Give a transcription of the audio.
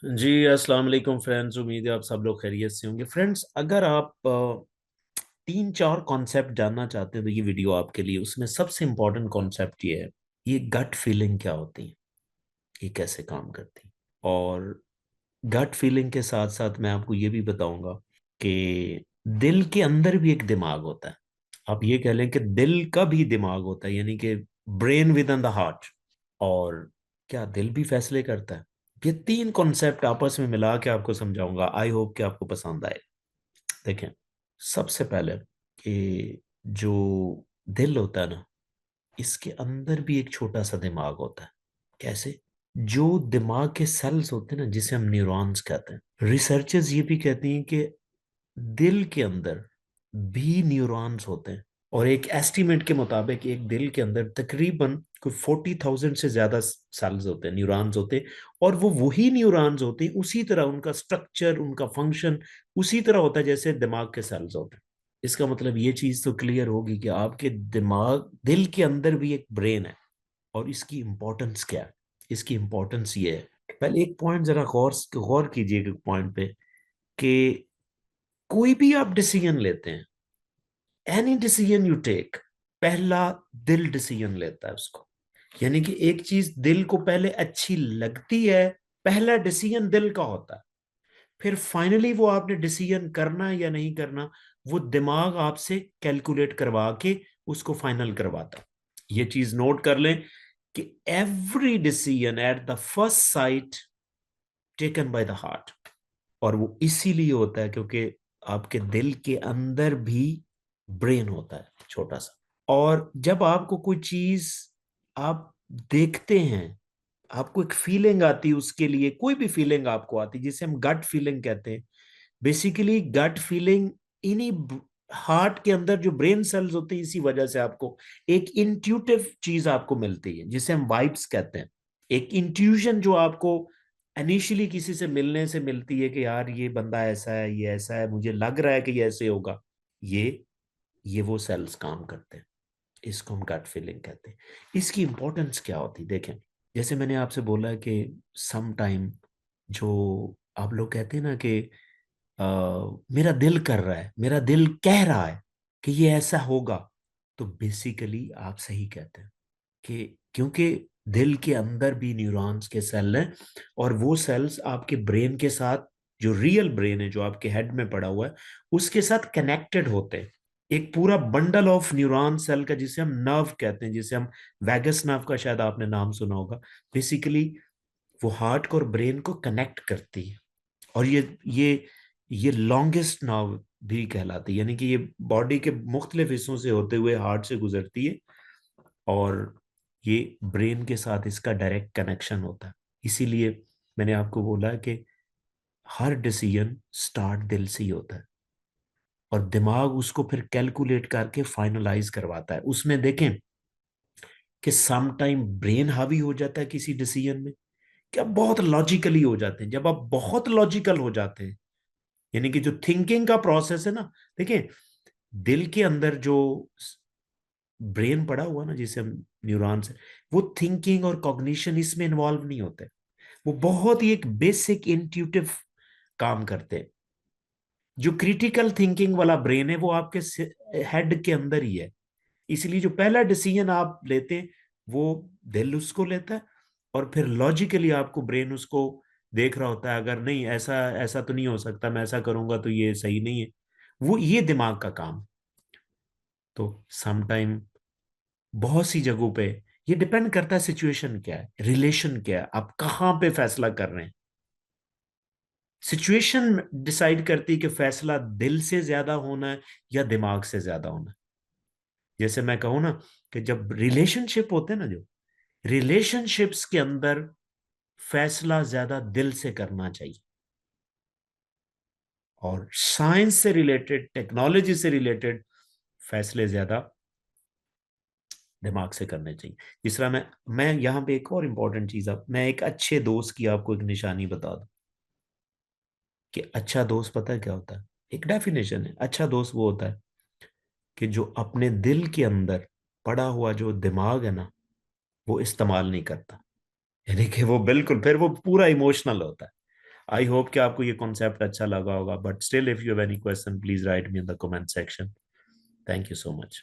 जी अस्सलाम वालेकुम फ्रेंड्स। उम्मीद है आप सब लोग खैरियत से होंगे। फ्रेंड्स, अगर आप तीन चार कॉन्सेप्ट जानना चाहते हैं तो ये वीडियो आपके लिए। उसमें सबसे इम्पोर्टेंट कॉन्सेप्ट ये है, ये गट फीलिंग क्या होती है, ये कैसे काम करती है। और गट फीलिंग के साथ साथ मैं आपको ये भी बताऊंगा कि दिल के अंदर भी एक दिमाग होता है। आप ये कह लें कि दिल का भी दिमाग होता है, यानी कि brain with in the heart. और क्या दिल भी फैसले करता है? ये तीन कॉन्सेप्ट आपस में मिला के आपको समझाऊंगा। आई होप कि आपको पसंद आए। देखें, सबसे पहले कि जो दिल होता है ना, इसके अंदर भी एक छोटा सा दिमाग होता है। कैसे? जो दिमाग के सेल्स होते हैं ना, जिसे हम न्यूरॉन्स कहते हैं, रिसर्चर्स ये भी कहती हैं कि दिल के अंदर भी न्यूरॉन्स होते हैं। और एक एस्टिमेट के मुताबिक एक दिल के अंदर तकरीबन कोई 40,000 से ज्यादा सेल्स होते हैं, न्यूरॉन्स होते हैं। और वो वही न्यूरॉन्स होते हैं, उसी तरह उनका स्ट्रक्चर, उनका फंक्शन उसी तरह होता है जैसे दिमाग के सेल्स होते हैं। इसका मतलब ये चीज तो क्लियर होगी कि आपके दिमाग, दिल के अंदर भी एक ब्रेन है। और इसकी इंपॉर्टेंस क्या है? इसकी इंपॉर्टेंस ये है, पहले एक पॉइंट जरा गौर गौर कीजिएगा पॉइंट पे, कि कोई भी आप डिसीजन लेते हैं, एनी डिसीजन यू टेक, पहला दिल डिसीजन लेता है उसको। यानी कि एक चीज दिल को पहले अच्छी लगती है, पहला डिसीजन दिल का होता है। फिर फाइनली वो आपने डिसीजन करना है या नहीं करना, वो दिमाग आपसे कैलकुलेट करवा के उसको फाइनल करवाता है। ये चीज नोट कर लें कि every decision at the first sight taken by the heart. और वो इसीलिए होता है क्योंकि आपके दिल के अंदर भी ब्रेन होता है छोटा सा। और जब आपको कोई चीज आप देखते हैं, आपको एक फीलिंग आती है उसके लिए, कोई भी फीलिंग आपको आती है जिसे हम गट फीलिंग कहते हैं। बेसिकली गट फीलिंग इन्हीं हार्ट के अंदर जो ब्रेन सेल्स होते हैं, इसी वजह से आपको एक इंट्यूटिव चीज आपको मिलती है जिसे हम वाइब्स कहते हैं। एक इंट्यूशन जो आपको इनिशियली किसी से मिलने से मिलती है कि यार ये बंदा ऐसा है, ये ऐसा है, मुझे लग रहा है कि ये ऐसे होगा। ये ये वो सेल्स काम करते हैं। इसको हम गट फीलिंग कहते हैं। इसकी इंपॉर्टेंस क्या होती है देखें। जैसे मैंने आपसे बोला कि सम टाइम जो आप लोग कहते हैं ना कि अ, मेरा दिल कर रहा है, मेरा दिल कह रहा है कि ये ऐसा होगा। तो बेसिकली आप सही कहते हैं कि क्योंकि दिल के अंदर भी न्यूरॉन्स के सेल हैं। और वो सेल्स आपके ब्रेन के साथ, जो रियल ब्रेन है जो आपके हेड में पड़ा हुआ है, उसके साथ कनेक्टेड होते हैं। एक पूरा बंडल ऑफ न्यूरॉन सेल का, जिसे हम नर्व कहते हैं, जिसे हम वैगस नर्व का शायद आपने नाम सुना होगा। बेसिकली वो हार्ट को और ब्रेन को कनेक्ट करती है। और ये लॉन्गेस्ट नर्व भी कहलाती है, यानी कि ये बॉडी के मुख्तलिफ हिस्सों से होते हुए हार्ट से गुजरती है। और ये ब्रेन के साथ इसका डायरेक्ट कनेक्शन होता है। इसीलिए मैंने आपको बोला कि हर डिसीजन स्टार्ट दिल से ही होता है। और दिमाग उसको फिर कैलकुलेट करके फाइनलाइज करवाता है। उसमें देखें कि सम टाइम ब्रेन हावी हो जाता है किसी डिसीजन में, क्या बहुत लॉजिकली हो जाते हैं। जब आप बहुत लॉजिकल हो जाते हैं, यानी कि जो थिंकिंग का प्रोसेस है ना, देखिए, दिल के अंदर जो ब्रेन पड़ा हुआ ना, जिसे हम न्यूरॉन्स है, वो थिंकिंग और कॉग्निशन इसमें इन्वॉल्व नहीं होते। वो बहुत ही एक बेसिक इंट्यूटिव काम करते हैं। जो क्रिटिकल थिंकिंग वाला ब्रेन है वो आपके हेड के अंदर ही है। इसलिए जो पहला डिसीजन आप लेते हैं, वो दिल उसको लेता है। और फिर लॉजिकली आपको ब्रेन उसको देख रहा होता है, अगर नहीं ऐसा ऐसा तो नहीं हो सकता, मैं ऐसा करूंगा तो ये सही नहीं है। वो ये दिमाग का काम। तो सम टाइम बहुत सी जगहों पे ये डिपेंड करता है, सिचुएशन क्या है, रिलेशन क्या है, आप कहाँ पे फैसला कर रहे हैं। सिचुएशन डिसाइड करती है कि फैसला दिल से ज्यादा होना है या दिमाग से ज्यादा होना है। जैसे मैं कहूँ ना कि जब रिलेशनशिप होते हैं ना, जो रिलेशनशिप्स के अंदर फैसला ज्यादा दिल से करना चाहिए। और साइंस से रिलेटेड, टेक्नोलॉजी से रिलेटेड फैसले ज्यादा दिमाग से करने चाहिए। जिस तरह मैं यहाँ पे एक और इंपॉर्टेंट चीज, अब मैं एक अच्छे दोस्त की आपको एक निशानी बता दूं कि अच्छा दोस्त पता है क्या होता है। एक डेफिनेशन है, अच्छा दोस्त वो होता है कि जो अपने दिल के अंदर पड़ा हुआ जो दिमाग है ना, वो इस्तेमाल नहीं करता। यानी कि वो बिल्कुल फिर वो पूरा इमोशनल होता है। आई होप कि आपको ये कॉन्सेप्ट अच्छा लगा होगा, but still if you have any question please right me in the comment section. Thank you so much.